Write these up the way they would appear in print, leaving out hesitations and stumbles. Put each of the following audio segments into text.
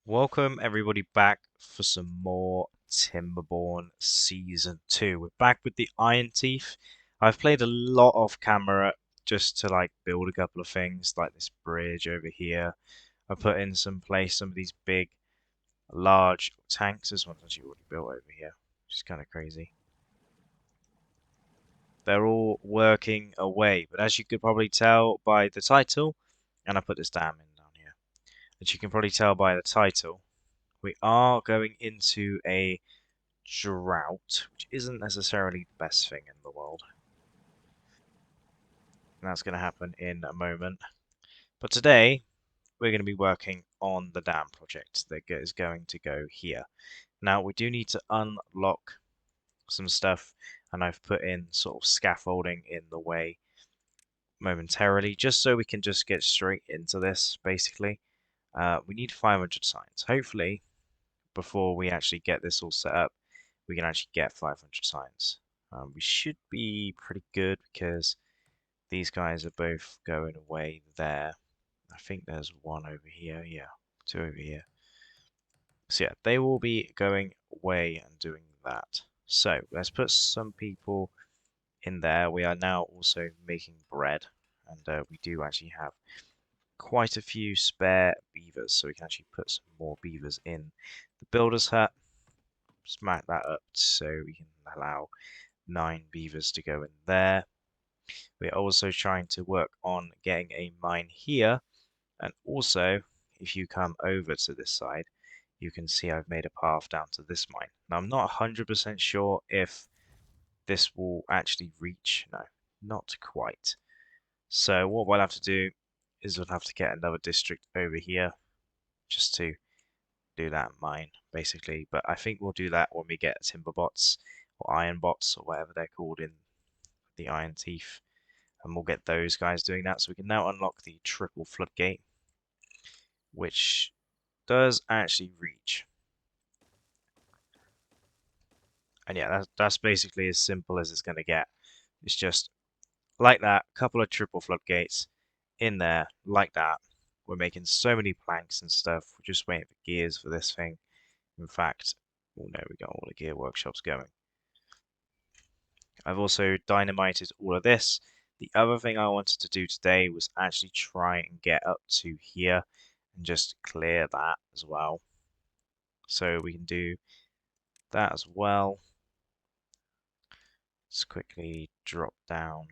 Welcome everybody back for some more Timberborn Season 2. We're back with the Iron Teeth. I've played a lot off camera just to build a couple of things like this bridge over here. I put in some of these big large tanks. This one's actually already built over here, which is kind of crazy. They're all working away, but as you could probably tell by the title, and I put this dam in down here, as you can probably tell by the title, we are going into a drought, which isn't necessarily the best thing in the world. And that's going to happen in a moment. But today, we're going to be working on the dam project that is going to go here. Now, we do need to unlock some stuff, and I've put in sort of scaffolding in the way momentarily, just so we can just get straight into this, basically. We need 500 signs. Hopefully, before we actually get this all set up, we can actually get 500 signs. We should be pretty good because these guys are both going away there. I think there's one over here. Yeah, two over here. So yeah, they will be going away and doing that. So let's put some people in there. We are now also making bread, and we do actually have quite a few spare beavers, so we can actually put some more beavers in the builder's hut. Smack that up so we can allow 9 beavers to go in there. We're also trying to work on getting a mine here, and also if you come over to this side, you can see I've made a path down to this mine. Now I'm not 100% sure if this will actually reach. No, not quite. So what we'll have to do is we'll have to get another district over here just to do that mine, basically. But I think we'll do that when we get timber bots or iron bots or whatever they're called in the Iron Teeth, and we'll get those guys doing that. So we can now unlock the triple floodgate, which does actually reach. And yeah, that's basically as simple as it's going to get. It's just like that, a couple of triple floodgates in there, like that. We're making so many planks and stuff. We're just waiting for gears for this thing. In fact, oh no, we got all the gear workshops going. I've also dynamited all of this. The other thing I wanted to do today was actually try and get up to here and just clear that as well. So we can do that as well. Let's quickly drop down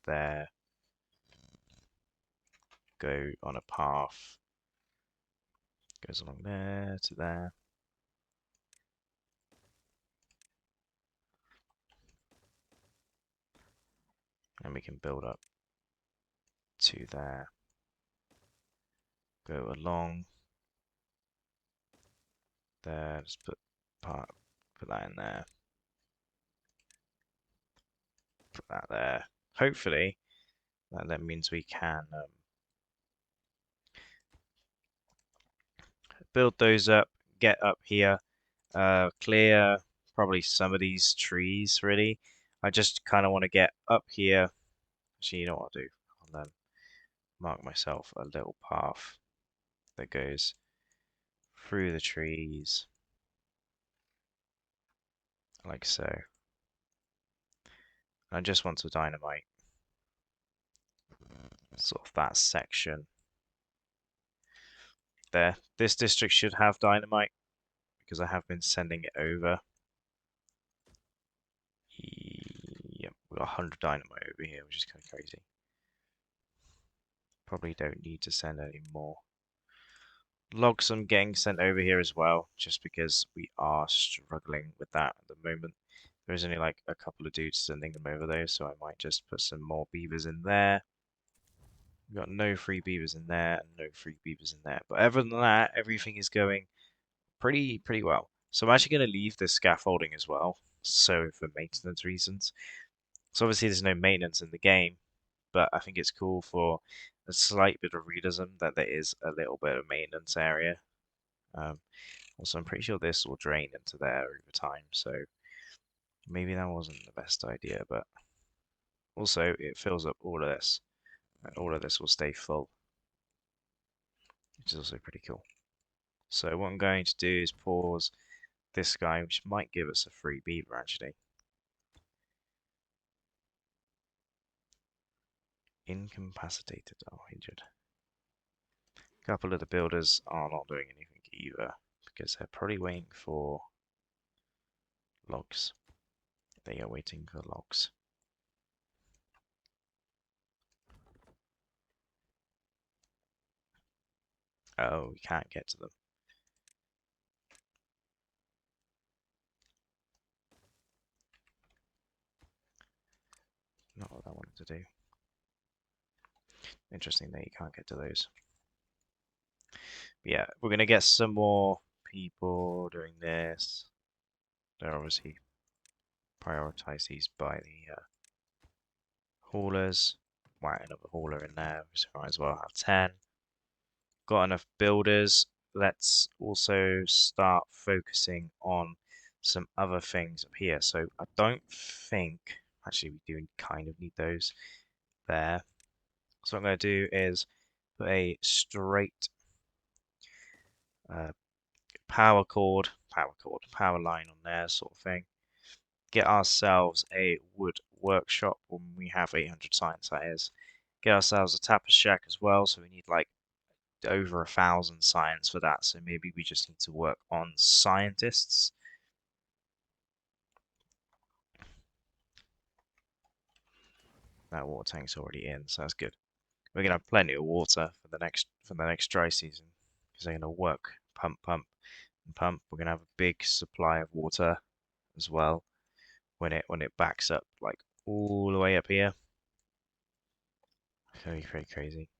there, go on a path, goes along there to there. And we can build up to there, go along there, just put that in there, put that there. Hopefully that means we can build those up, get up here, clear probably some of these trees really. I just kind of want to get up here. Actually, you know what I'll do? I'll mark myself a little path that goes through the trees like so. I just want to dynamite sort of that section there. This district should have dynamite because I have been sending it over. Yep, we've got 100 dynamite over here, which is kind of crazy. Probably don't need to send any more. Logs I'm getting sent over here as well, just because we are struggling with that at the moment. There's only like a couple of dudes sending them over though, so I might just put some more beavers in there. We've got no free beavers in there and no free beavers in there. But other than that, everything is going pretty well. So I'm actually going to leave this scaffolding as well, so for maintenance reasons. So obviously there's no maintenance in the game, but I think it's cool for a slight bit of realism that there is a little bit of maintenance area. Also, I'm pretty sure this will drain into there over time, so maybe that wasn't the best idea, but also it fills up all of this, and all of this will stay full, which is also pretty cool. So what I'm going to do is pause this guy, which might give us a free beaver actually. Incapacitated or injured. A couple of the builders are not doing anything either because they're probably waiting for logs. They are waiting for logs. Oh, we can't get to them. Not what I wanted to do. Interesting that you can't get to those. But yeah, we're gonna get some more people doing this. They're obviously prioritize these by the haulers. Whack another hauler in there, so might as well have 10. Got enough builders. Let's also start focusing on some other things up here. So I don't think, actually we do kind of need those there. So what I'm going to do is put a straight uh, power line on there, sort of thing. Get ourselves a wood workshop when we have 800 science, that is. Get ourselves a tapper shack as well, so we need like over 1,000 science for that, so maybe we just need to work on scientists. That water tank's already in, so that's good. We're gonna have plenty of water for the next dry season because they're gonna work pump, pump, and pump. We're gonna have a big supply of water as well when it backs up like all the way up here. Very, very crazy.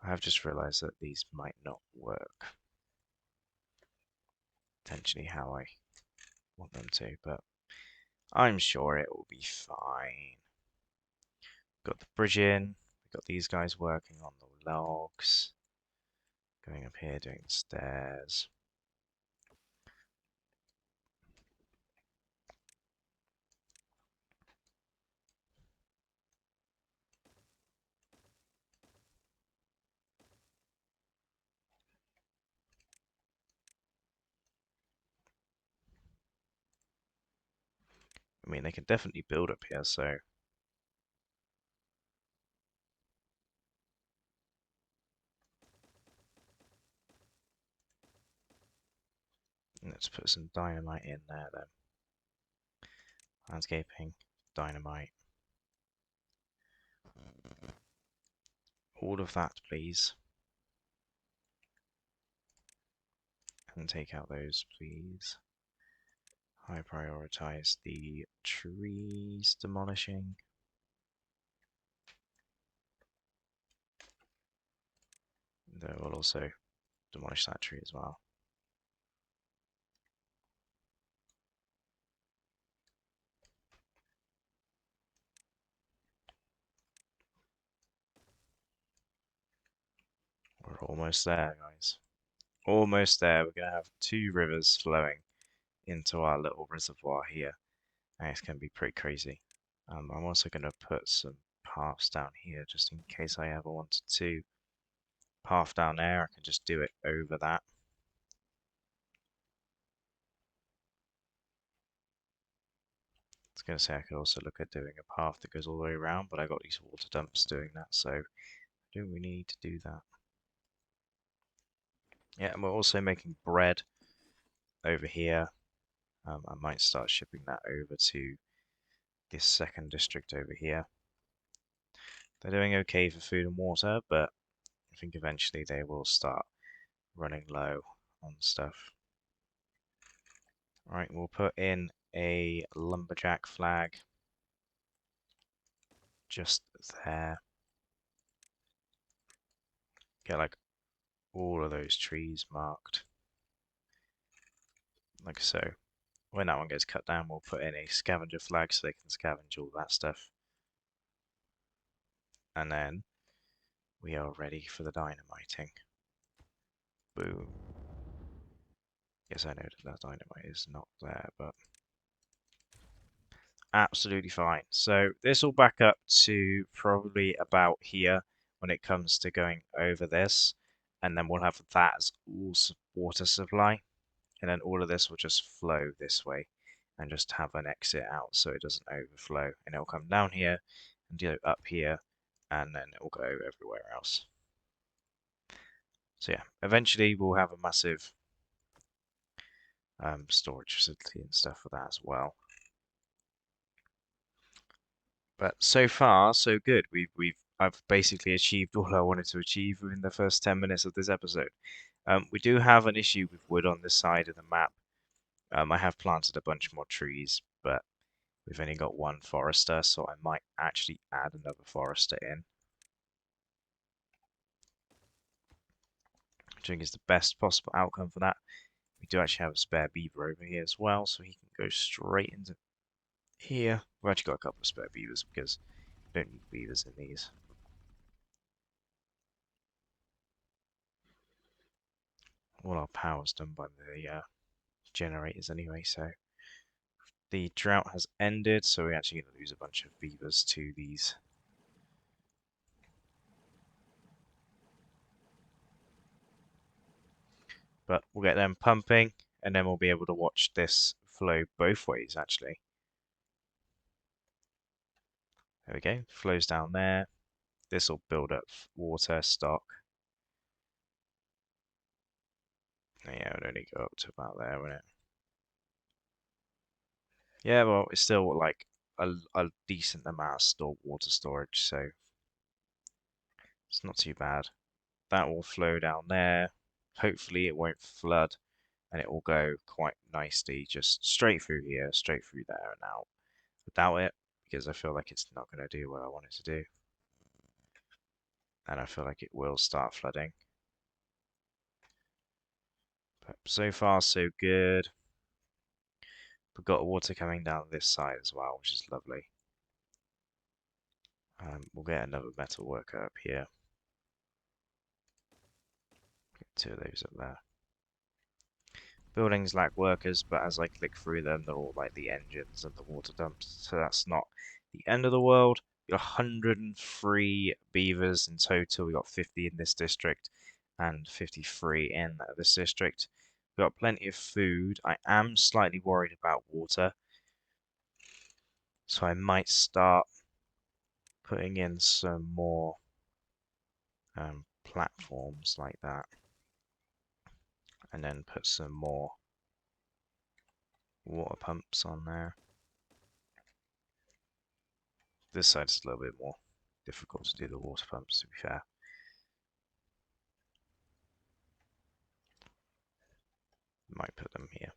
I have just realized that these might not work potentially how I want them to, but I'm sure it will be fine. Got the bridge in. We've got these guys working on the logs. Going up here doing the stairs. I mean, they can definitely build up here, so let's put some dynamite in there then. Landscaping, dynamite. All of that, please. And take out those, please. I prioritize the trees demolishing. Though we'll also demolish that tree as well. We're almost there, guys. Almost there. We're going to have 2 rivers flowing into our little reservoir here. And it's going to be pretty crazy. I'm also going to put some paths down here just in case I ever wanted to path down there. I can just do it over that. I was going to say I could also look at doing a path that goes all the way around, but I got these water dumps doing that, so do we need to do that? Yeah, and we're also making bread over here. I might start shipping that over to this second district over here. They're doing okay for food and water, but I think eventually they will start running low on stuff. Right, we'll put in a lumberjack flag just there. Get like all of those trees marked, like so. When that one gets cut down, we'll put in a scavenger flag so they can scavenge all that stuff. And then we are ready for the dynamiting. Boom. Yes, I know that dynamite is not there, but absolutely fine. So this will back up to probably about here when it comes to going over this. and then we'll have that as all water supply, and then all of this will just flow this way and just have an exit out so it doesn't overflow, and it'll come down here and go up here, and then it will go everywhere else. So yeah, eventually we'll have a massive storage facility and stuff for that as well. But so far, so good. I've basically achieved all I wanted to achieve within the first 10 minutes of this episode. We do have an issue with wood on this side of the map. I have planted a bunch more trees, but we've only got one forester, so I might actually add another forester in. Which I think is the best possible outcome for that. We do actually have a spare beaver over here as well, so he can go straight into here. We've actually got a couple of spare beavers because we don't need beavers in these. All our power's done by the generators anyway, so the drought has ended, so we're actually going to lose a bunch of beavers to these. But we'll get them pumping, and then we'll be able to watch this flow both ways, actually. There we go, flows down there. This will build up water stock. Yeah, it would only go up to about there, wouldn't it? Yeah, well, it's still like a decent amount of water storage, so it's not too bad. That will flow down there. Hopefully it won't flood, and it will go quite nicely just straight through here, straight through there and out. I doubt it, because I feel like it's not going to do what I want it to do. And I feel like it will start flooding. But so far, so good. We've got water coming down this side as well, which is lovely. We'll get another metal worker up here. Get two of those up there. Buildings lack workers, but as I click through them, they're all like the engines and the water dumps, so that's not the end of the world. We've got 103 beavers in total. We've got 50 in this district and 53 in this district. We've got plenty of food. I am slightly worried about water, so I might start putting in some more platforms like that, and then put some more water pumps on there. This side's a little bit more difficult to do the water pumps, to be fair. Might put them here.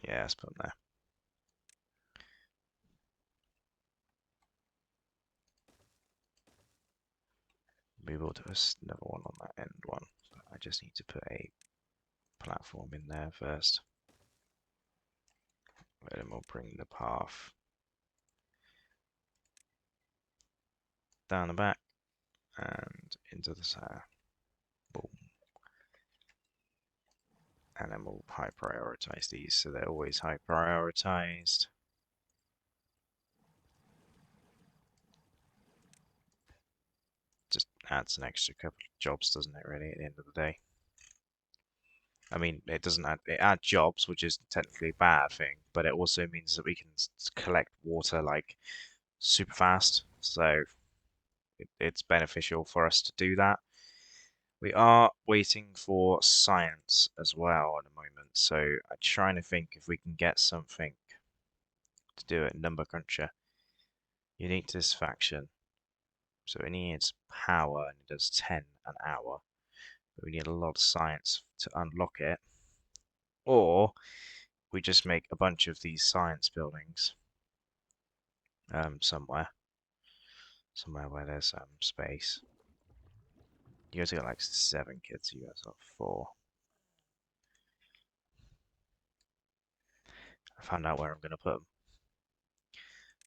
Yeah, let's put them there. We will do another one on that end one, but I just need to put a platform in there first. And then we'll bring the path down the back and into the center. Boom. And then we'll high prioritize these so they're always high prioritized. Just adds an extra couple of jobs, doesn't it, really, at the end of the day? I mean, it doesn't add, it adds jobs, which is technically a bad thing, but it also means that we can collect water like super fast, so it's beneficial for us to do that. We are waiting for science as well at the moment, so I'm trying to think if we can get something to do it. Number cruncher. Unique satisfaction. So it needs power and it does 10 an hour. But we need a lot of science to unlock it. Or we just make a bunch of these science buildings somewhere. Somewhere where there's space. You guys got like 7 kids, you guys got 4. I found out where I'm going to put them.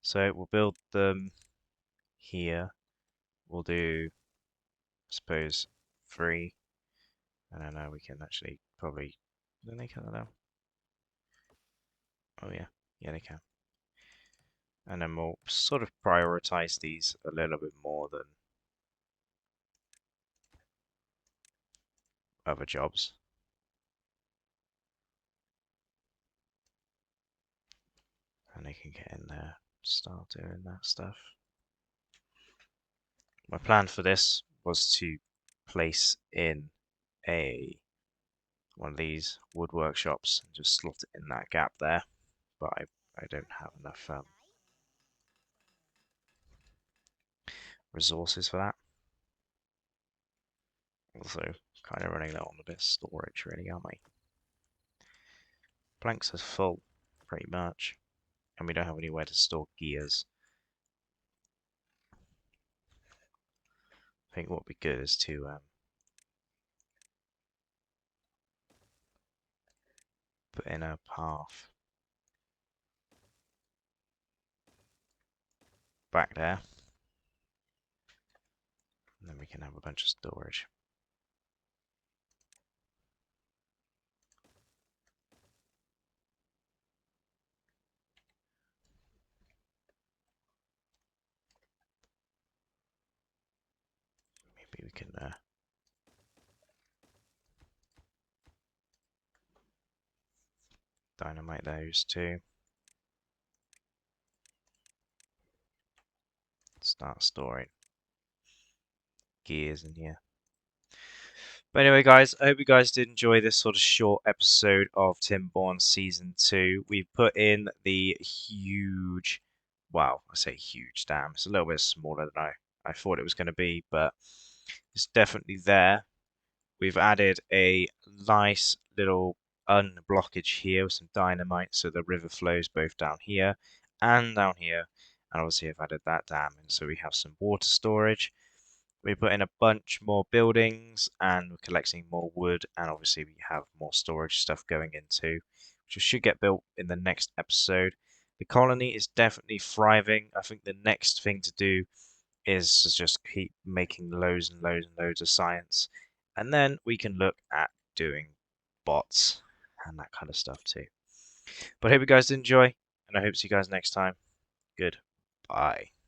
So we'll build them here. We'll do, I suppose, 3. And then we can actually probably, then they count that down. Oh yeah, yeah they can. And then we'll sort of prioritize these a little bit more than other jobs. And they can get in there, start doing that stuff. My plan for this was to place in a one of these wood workshops and just slot it in that gap there, but I don't have enough resources for that. Also, kind of running low on a bit of storage, really, aren't we? Planks are full, pretty much, and we don't have anywhere to store gears. I think what would be good is to put in a path back there, and then we can have a bunch of storage. Maybe we can dynamite those too. Start storing gears in here. But anyway, guys, I hope you guys did enjoy this sort of short episode of Timberborn Season 2. We've put in the huge, well, I say huge dam. It's a little bit smaller than I thought it was going to be, but it's definitely there. We've added a nice little unblockage here with some dynamite so the river flows both down here and down here. And obviously I've added that dam and so we have some water storage. We put in a bunch more buildings and we're collecting more wood and obviously we have more storage stuff going into which should get built in the next episode. The colony is definitely thriving. I think the next thing to do is to just keep making loads and loads and loads of science and then we can look at doing bots and that kind of stuff too. But I hope you guys did enjoy and I hope to see you guys next time. Goodbye.